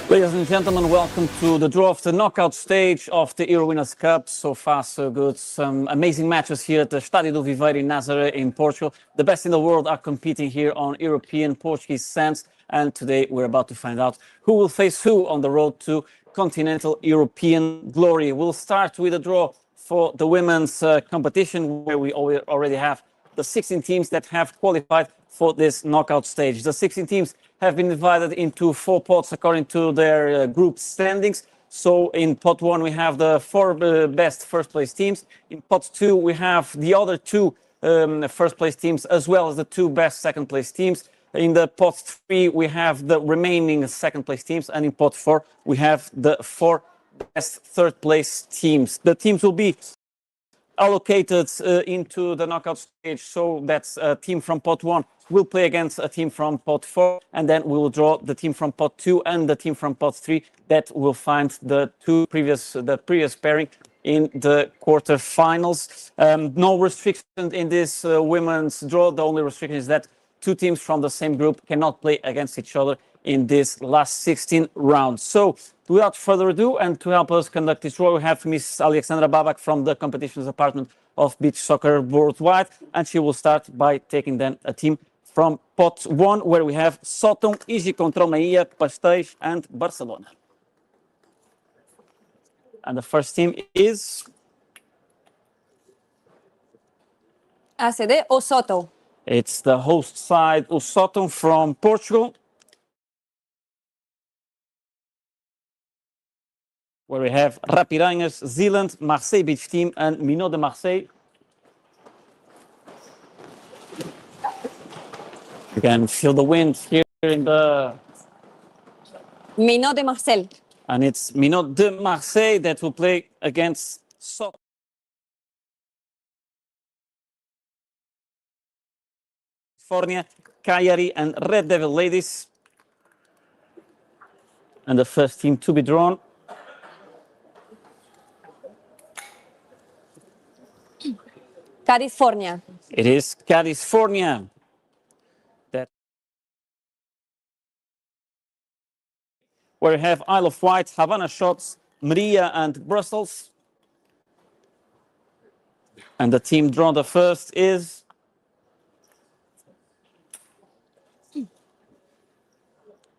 Ladies and gentlemen, welcome to the draw of the knockout stage of the Euro Winners' Cup. So far, so good. Some amazing matches here at the Estádio do Viveiro in Nazaré in Portugal. The best in the world are competing here on European Portuguese sands. And today we're about to find out who will face who on the road to continental European glory. We'll start with a draw for the women's competition, where we already have the 16 teams that have qualified for this knockout stage. The 16 teams have been divided into 4 pots according to their group standings. So in pot 1, we have the 4 best first place teams. In pot 2, we have the other 2 first place teams, as well as the 2 best second place teams. In the pot 3, we have the remaining second place teams. And in pot 4, we have the 4 best third place teams. The teams will be allocated into the knockout stage, so that's a team from pot 1 will play against a team from pot 4, and then we will draw the team from pot 2 and the team from pot 3 that will find the previous pairing in the quarterfinals. No restriction in this women's draw. The only restriction is that 2 teams from the same group cannot play against each other in this last 16 rounds. So without further ado, and to help us conduct this draw, we have Miss Alexandra Babak from the competitions department of Beach Soccer Worldwide, and she will start by taking then a team from pot 1, where we have Sótão, Igi contra Maia, Pastéis, and Barcelona. And the first team is ACD ou Sótão. It's the host side, O Sótão from Portugal, where we have Rapiranhas, Zealand, Marseille Beach Team, and Minot de Marseille. You can feel the wind here in the... Minot de Marseille. And it's Minot de Marseille that will play against Sótão. California, Cagliari, and Red Devil Ladies. And the first team to be drawn. California. It is California. Where we have Isle of Wight, Havana Shots, Maria, and Brussels. And the team drawn the first is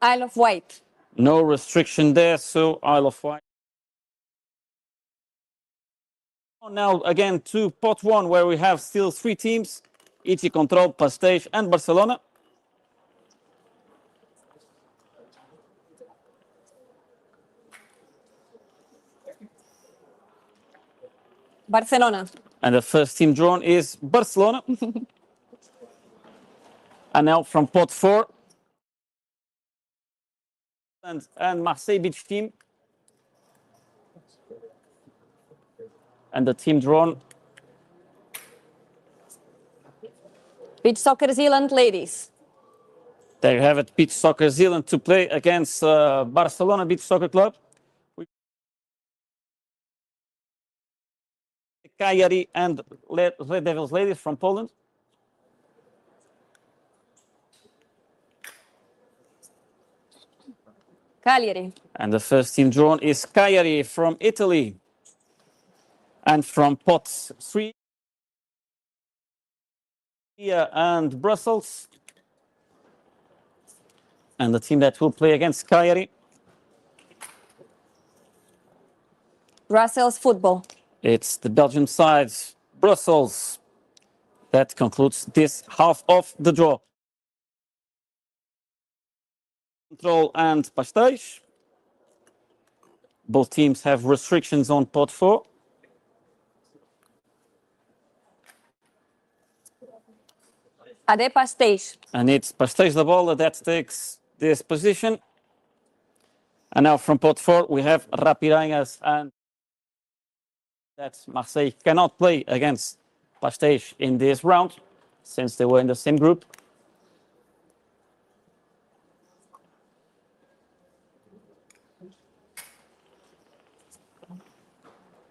Isle of Wight. no restriction there, so Isle of Wight. Now again to pot 1, where we have still 3 teams, Igi Control, Pastéis, and Barcelona. Barcelona. And the first team drawn is Barcelona. And now from pot 4, and Marseille Beach Team. And the team drawn, Beach Soccer Zealand Ladies. there you have it, Beach Soccer Zealand to play against Barcelona Beach Soccer Club. Cagliari and Red Devils Ladies from Poland. Cagliari. And the first team drawn is Cagliari from Italy. And from pot 3, and Brussels. And the team that will play against Cagliari, Brussels Football. it's the Belgian side, Brussels. That concludes this half of the draw. Control and Pastéis. Both teams have restrictions on pot 4. AD Pastéis. And it's Pastéis da Bola that takes this position. And now from pot 4, we have Rapiranhas, and that Marseille cannot play against Pastéis in this round, since they were in the same group.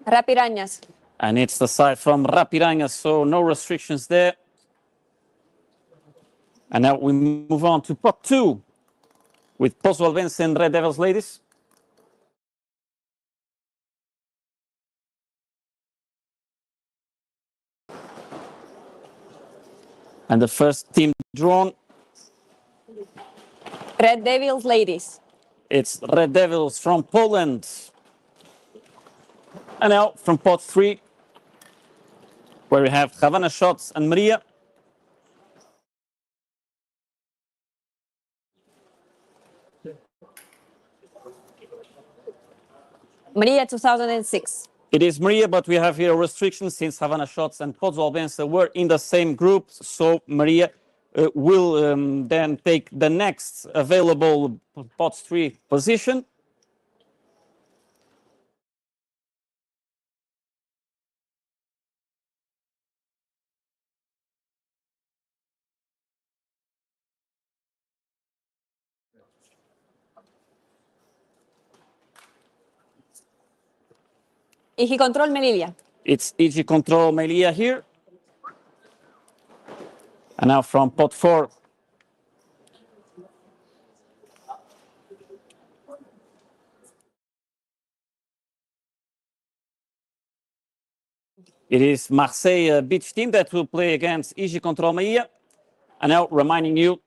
Rapiranhas. And it's the side from Rapiranhas, so no restrictions there. And now we move on to pot 2, with Postvalvense and Red Devils ladies. And the first team drawn, Red Devils ladies. it's Red Devils from Poland. And now from pot 3, where we have Havana Shots and Maria. Maria 2006. It is Maria, but we have here a restriction since Havana Shots and Postvalvense were in the same group. So Maria will then take the next available pot 3 position. Iji Control Melilla. It's EG Control Melia here. And now from pot 4, it is Marseille beach team that will play against EG Control Melia. And now reminding you,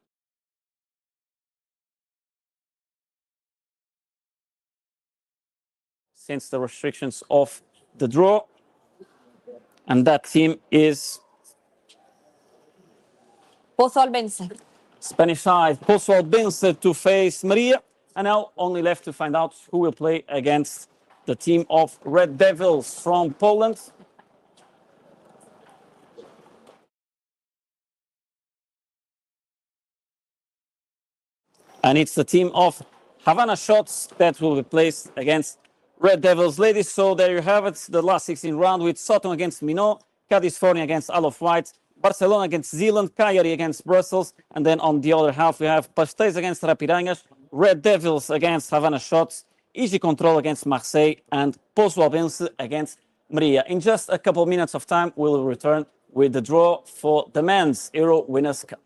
since the restrictions of the draw, and that team is Postvalvense. Spanish side, Postvalvense to face Maria. And now only left to find out who will play against the team of Red Devils from Poland. And it's the team of Havana Shots that will be placed against Red Devils ladies. So there you have it, the last 16 round with Sutton against Minot, California against Isle of Wight, Barcelona against Zealand, Cagliari against Brussels, and then on the other half we have Pastéis against Rapiranhas, Red Devils against Havana Shots, Easy Control against Marseille, and Postvalvense against Maria. In just a couple of minutes of time, we will return with the draw for the men's Euro Winners' Cup.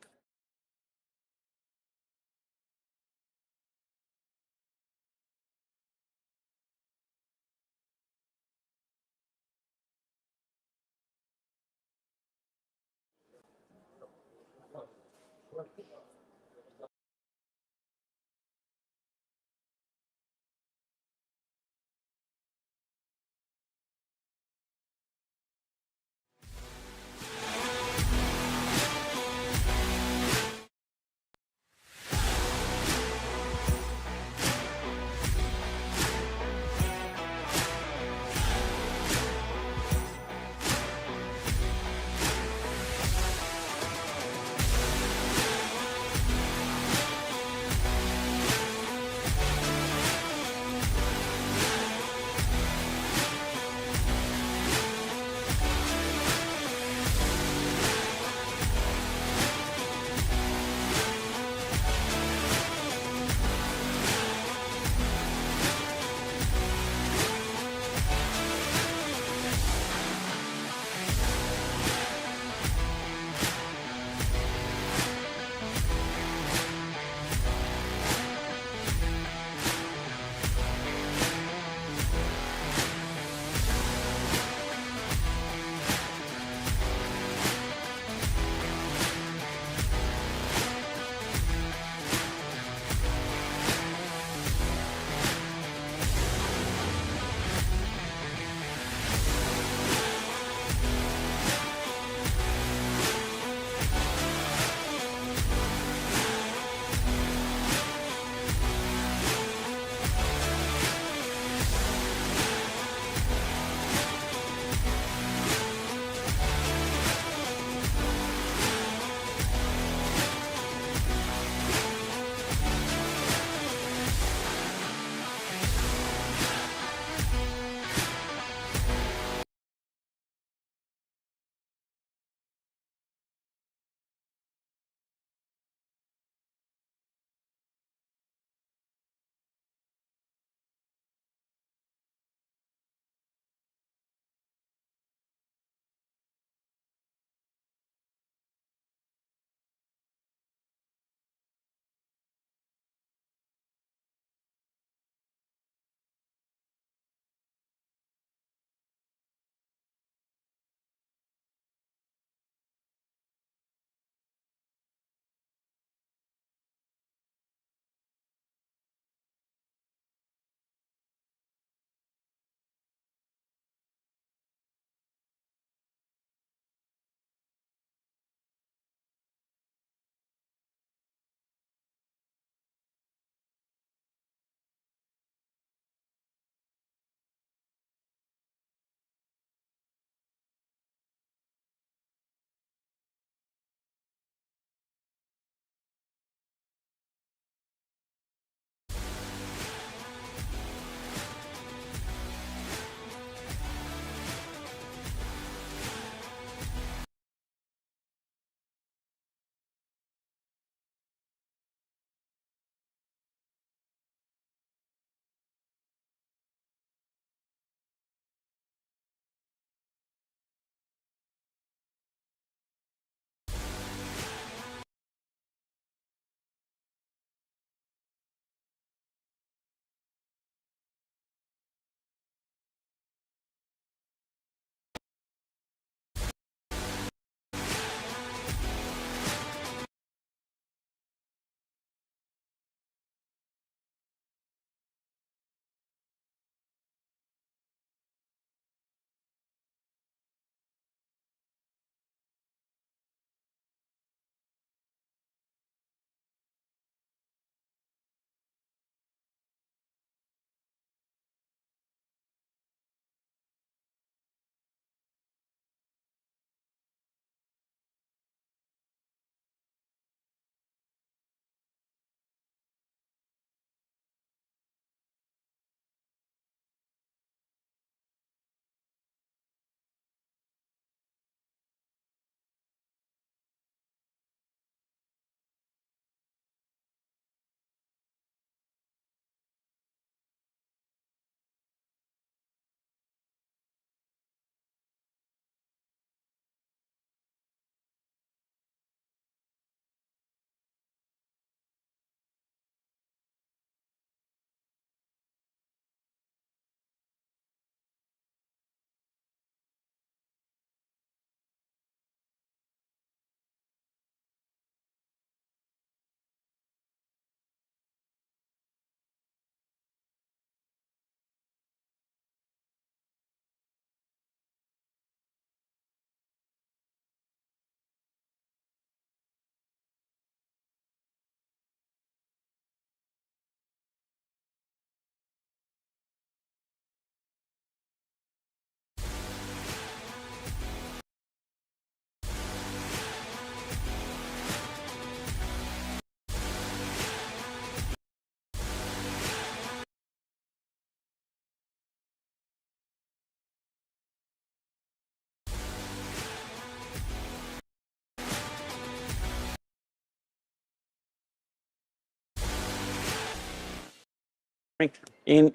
in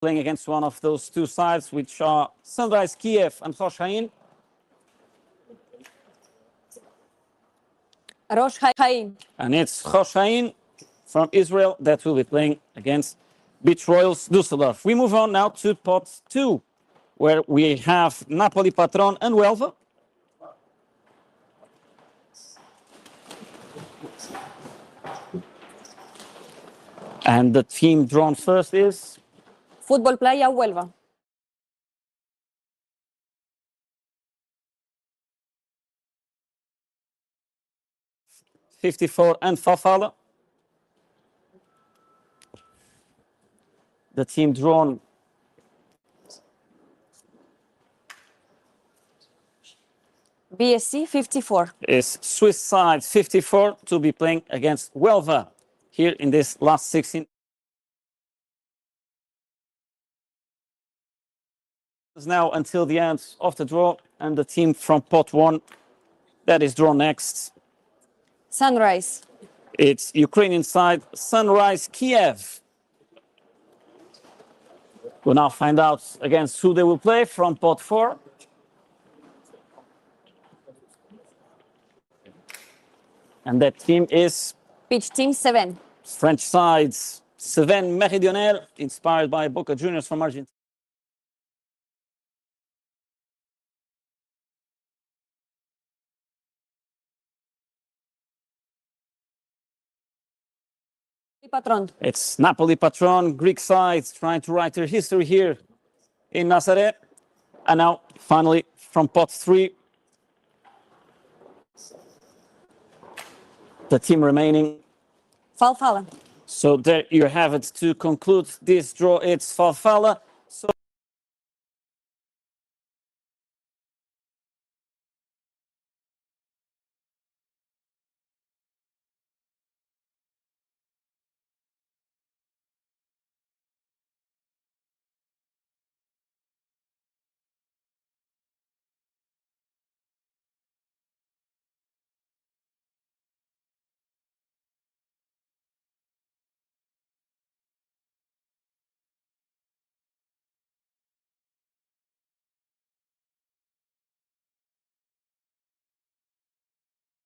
playing against one of those two sides, which are Sunrise Kiev and Hoshain. Rosh Haim. And it's Hoshain from Israel that will be playing against Beach Royals Düsseldorf. We move on now to pot 2, where we have Napoli Patron and Huelva. And the team drawn first is Fútbol Playa Huelva. '54 and Fafala. The team drawn BSC 54. is Swiss side 54 to be playing against Huelva here in this last 16. Now until the end of the draw, and the team from pot 1 that is drawn next. Sunrise. It's Ukrainian side Sunrise Kiev. We'll now find out against who they will play from pot 4. And that team is Pitch Team 7. French sides Seven Meridional, inspired by Boca Juniors from Argentina. Patron. It's Napoli Patron, Greek sides trying to write their history here in Nazaré. And now, finally, from pot 3, the team remaining. Falfala. So there you have it to conclude this draw. It's Falfala